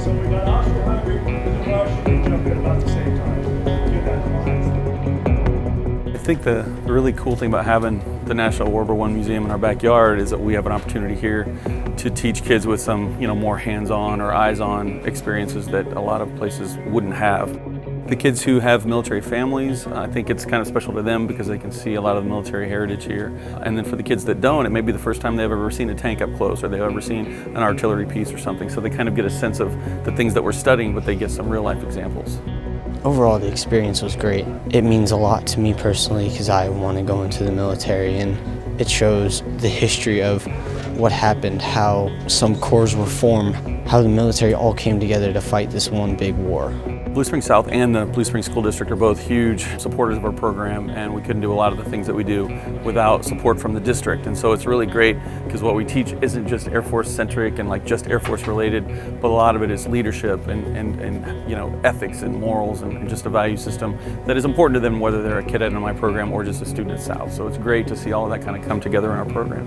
So we got Oscar Hungry and Russian jump in about the same time. Get that in mind. I think the really cool thing about having the National World War I Museum in our backyard is that we have an opportunity here to teach kids with some, more hands-on or eyes-on experiences that a lot of places wouldn't have. The kids who have military families, I think it's kind of special to them because they can see a lot of the military heritage here. And then for the kids that don't, it may be the first time they've ever seen a tank up close or they've ever seen an artillery piece or something. So they kind of get a sense of the things that we're studying, but they get some real-life examples. Overall, the experience was great. It means a lot to me personally because I want to go into the military, and it shows the history of what happened, how some corps were formed, how the military all came together to fight this one big war. Blue Springs South and the Blue Springs School District are both huge supporters of our program, and we couldn't do a lot of the things that we do without support from the district. And so it's really great because what we teach isn't just Air Force centric and like just Air Force related, but a lot of it is leadership and ethics and morals and just a value system that is important to them whether they're a cadet in my program or just a student at South. So it's great to see all of that kind of come together in our program.